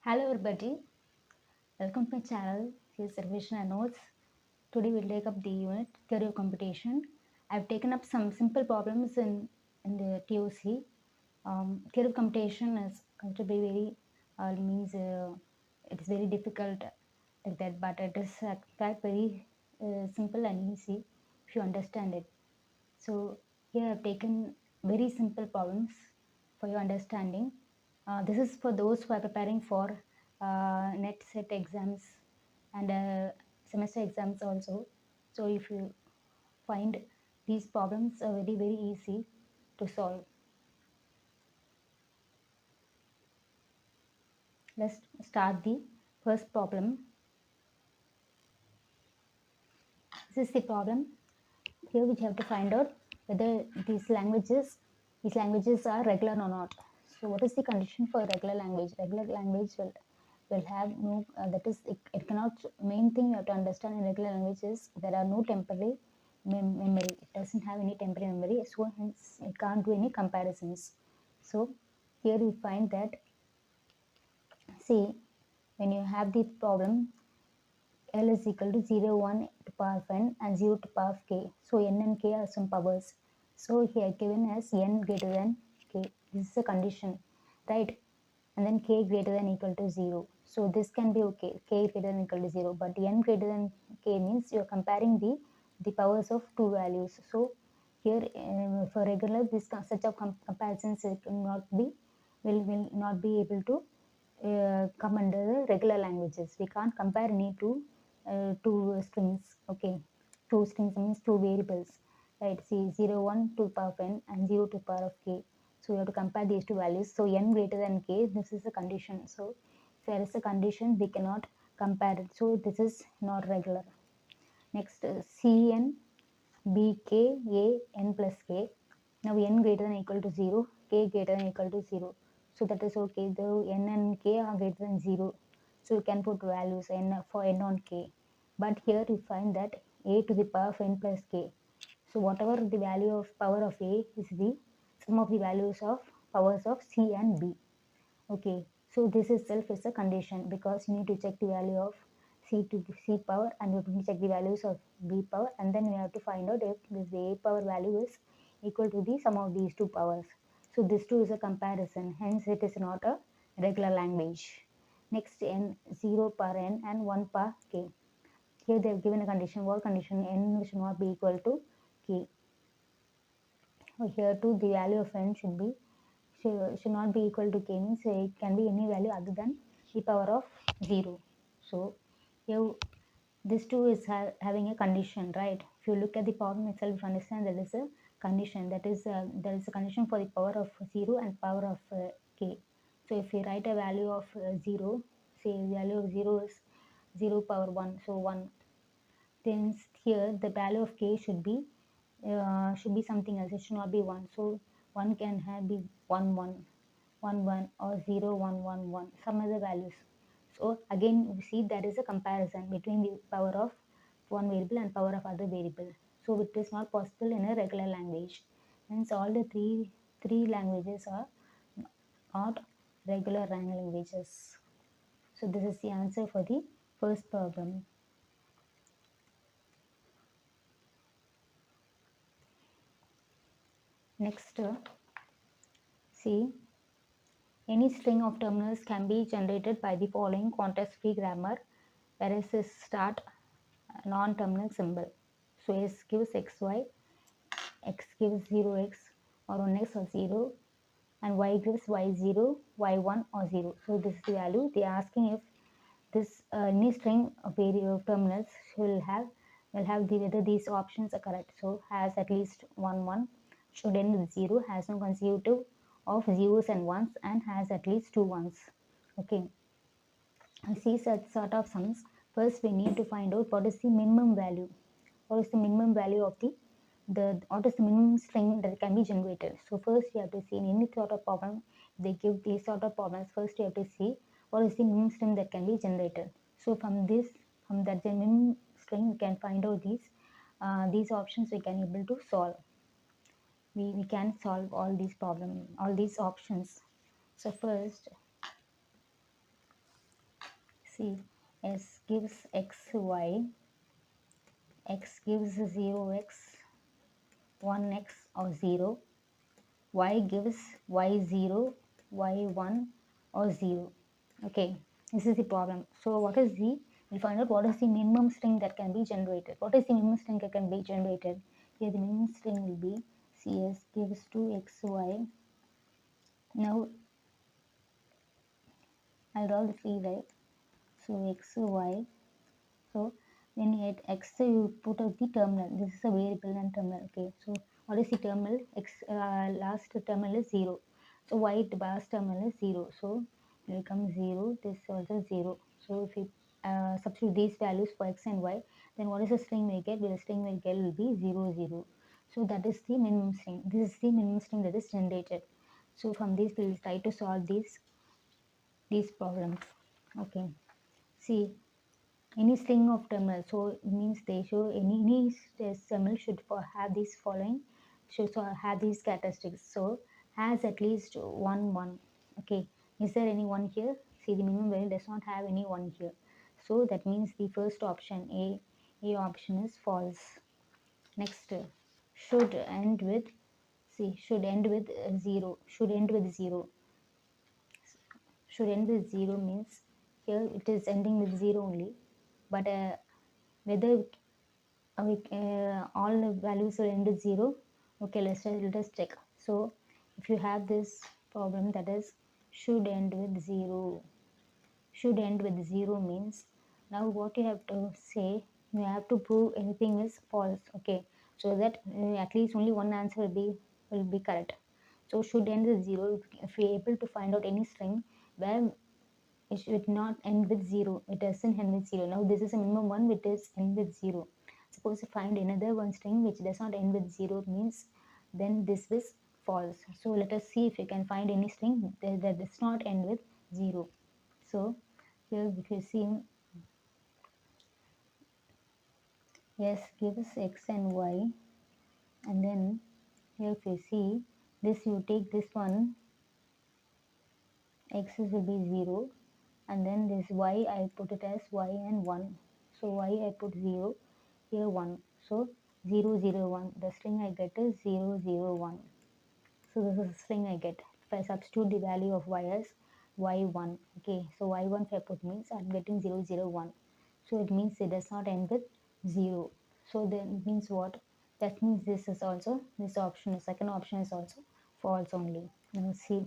Hello everybody, welcome to my channel. This is Revision and Notes. Today we'll take up the unit Theory of Computation. I've taken up some simple problems in the TOC. Theory of Computation is considered to be very it is very difficult like that, but it is in fact very simple and easy if you understand it. So here I've taken very simple problems for your understanding. This is for those who are preparing for NET set exams and semester exams also. So if you find these problems are very easy to solve. Let's start the first problem. This is the problem. Here we have to find out whether these languages are regular or not. So what is the condition for regular language? Regular language will have no that is it cannot. Main thing you have to understand in regular language is there are no temporary memory. It doesn't have any temporary memory, so hence it can't do any comparisons. So here we find that, see, when you have the problem L is equal to 0, 1 to power of n and 0 to power of k. So n and k are some powers. So here given as n greater than k. This is a condition, right? And then k greater than equal to 0. So this can be okay, k greater than equal to 0. But n greater than k means you are comparing the powers of two values. So here for regular, this such of comparisons will not be able to come under the regular languages. We can't compare any two strings. Okay, two strings means two variables, right? See, 0, 1 to power of n and 0 to power of k. So we have to compare these two values. So n greater than k, this is a condition. So if there is a condition, we cannot compare it. So this is not regular. Next, cn bk a n plus k. Now n greater than equal to 0, k greater than equal to 0. So that is okay. Though n and k are greater than 0, so you can put values n for n on k. But here you find that a to the power of n plus k. So whatever the value of power of a is the sum of the values of powers of c and b. Okay, so this itself is a condition because you need to check the value of c to c power and you have to check the values of b power, and then we have to find out if this a power value is equal to the sum of these two powers. So this two is a comparison, hence it is not a regular language. Next, n 0 power n and 1 power k. Here they have given a condition. What condition? N should not be equal to k. Here too the value of n should not be equal to k, means it can be any value other than the power of 0. So here this too is having a condition, right? If you look at the problem itself, you understand there is a condition, that is there is a condition for the power of 0 and power of k. So if we write a value of 0, say the value of 0 is 0 power 1, so 1, then here the value of k should be something else. It should not be 1. So 1 can be 1 1 1 1 or 0 1 1 1, some other values. So again you see there is a comparison between the power of one variable and power of other variable. So it is not possible in a regular language. Hence all the three languages are not regular languages. So this is the answer for the first problem. Next, see, any string of terminals can be generated by the following context-free grammar, whereas this start non-terminal symbol. So S gives xy, x gives 0x or 1x or 0, and y gives y0, y1 or 0. So this is the value. They are asking if this any string of terminals will have whether these options are correct. So has at least 1 1, should end with 0, has no consecutive of zeros and ones, and has at least two ones. Okay, see such sort of sums. First we need to find out what is the minimum value. What is the minimum value of what is the minimum string that can be generated. So first you have to see in any sort of problem, they give these sort of problems, first you have to see what is the minimum string that can be generated. So from that minimum string we can find out these options we can able to solve. We can solve all these options. So first See, s gives x y, x gives 0x, 1x or 0, y gives y0, y1 or 0. Okay, this is the problem. So what is the, we'll find out what is the minimum string that can be generated. What is the minimum string that can be generated? Here the minimum string will be cs gives 2xy. Now I'll draw the tree, right? So x, y. So when you hit x, you put out the terminal. This is a variable and terminal. Okay. So what is the terminal? X last terminal is 0. So y last terminal is 0. So it becomes 0. This also 0. So if you substitute these values for x and y, then what is the string we get? The string we get will be 0, 0. So that is the minimum string. This is the minimum string that is generated. So from this we will try to solve these problems. Okay. See, any string of terminal, so it means they show any terminal should have these following, should have these characteristics. So has at least one. Okay, is there any one here? See, the minimum value does not have any one here, so that means the first option, a option is false. Next, should end with, see, should end with 0, should end with 0, should end with 0 means here it is ending with 0 only, but whether all the values will end with 0. Okay, let us check. So if you have this problem, that is should end with 0, should end with 0 means, now what you have to say, you have to prove anything is false. Okay, so that at least only one answer will be correct. So should end with 0. If we are able to find out any string where it should not end with 0, it doesn't end with 0. Now this is a minimum one which is end with 0. Suppose you find another one string which does not end with 0, means then this is false. So let us see if you can find any string that does not end with 0. So here if you see, yes gives x and y, and then here if you see this, you take this one, x will be 0, and then this y I put it as y and 1. So y I put 0, here 1. So 0, 0, 1. The string I get is 0, 0, 1. So this is the string I get. If I substitute the value of y as y1, okay, so y1 if I put means I'm getting 0, 0, 1. So it means it does not end with 0. So then it means what? That means this is also, this option, the second option is also false only. Now see,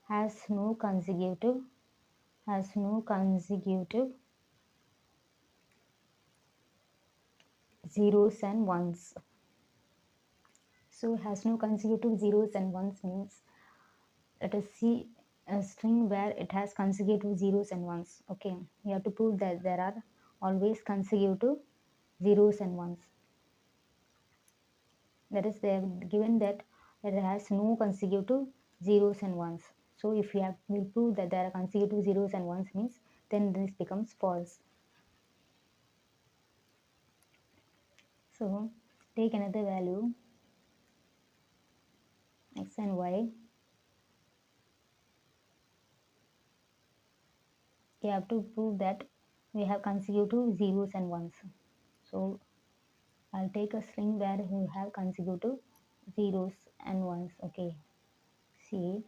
has no consecutive zeros and ones. So has no consecutive zeros and ones means, let us see a string where it has consecutive zeros and ones. Okay, you have to prove that there are always consecutive zeros and ones. That is, they have given that it has no consecutive zeros and ones. So if we prove that there are consecutive zeros and ones means, then this becomes false. So take another value x and y. You have to prove that we have consecutive zeros and ones. So I'll take a string where we have consecutive zeros and ones. Okay, see,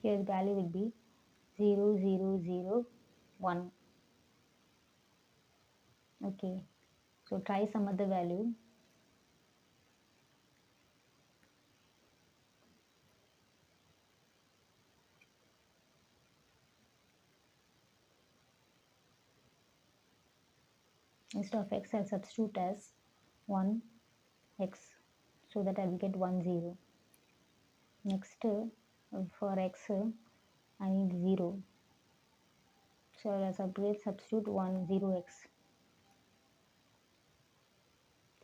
here the value will be 0, 0, 0, 1. Okay, so try some other value. Instead of x, I'll substitute as 1 x, so that I will get 1, 0. Next, for x, I need 0. So I'll substitute 1, 0 x.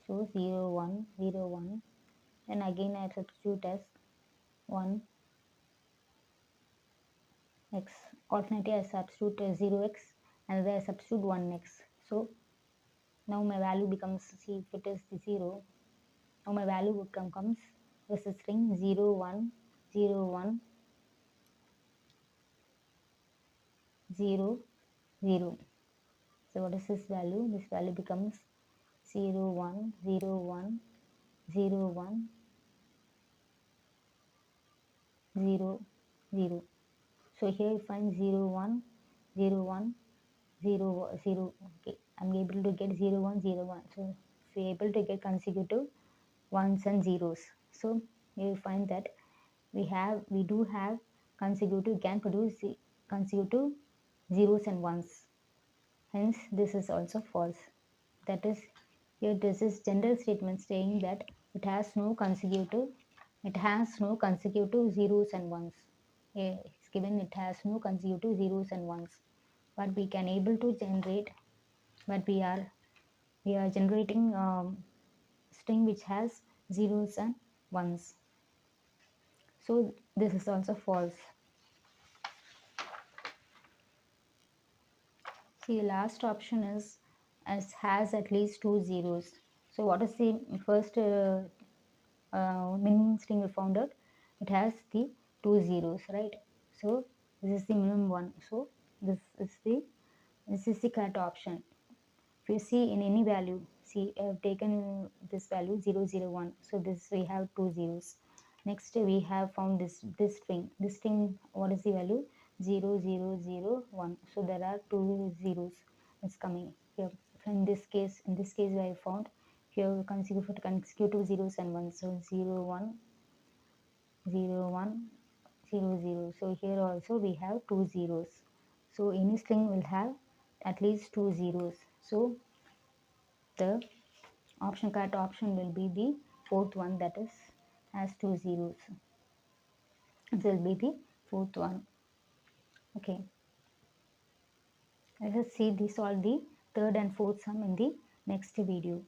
So 0, 1, 0, 1. then again I substitute as 1 x, alternative I substitute 0x, and then I substitute 1x. So now my value becomes, see if it is the 0, now my value would comes this is string 0 1 0 1 0 0. So what is this value? This value becomes 0 1 0 1 0 1 0 0. So here you find 0 1 0 1 0 0. Okay, I'm able to get 0 1 0 1. So if we're able to get consecutive ones and zeros, so you find that we do have consecutive, can produce consecutive zeros and ones. Hence this is also false. That is, here this is general statement saying that it has no consecutive zeros and ones. Here it's given it has no consecutive zeros and ones, but we can able to generate, but we are generating string which has zeros and ones. So this is also false. See, the last option is as has at least 2 zeros. So what is the first minimum string we found out? It has the 2 zeros, right? So this is the minimum one. So this is the correct option. If you see in any value, see I have taken this value 0 0 1. So this we have 2 zeros. Next we have found this string. This string, what is the value? 0 0 0 1. So there are 2 zeros. It's coming here. In this case I found here consecutive zeros and ones. So 0 1 0 1 0 0. So here also we have 2 zeros. So any string will have at least 2 zeros. So the correct option will be the fourth one, that is has 2 zeros. This will be the fourth one. Okay, let us see this all the third and fourth sum in the next video.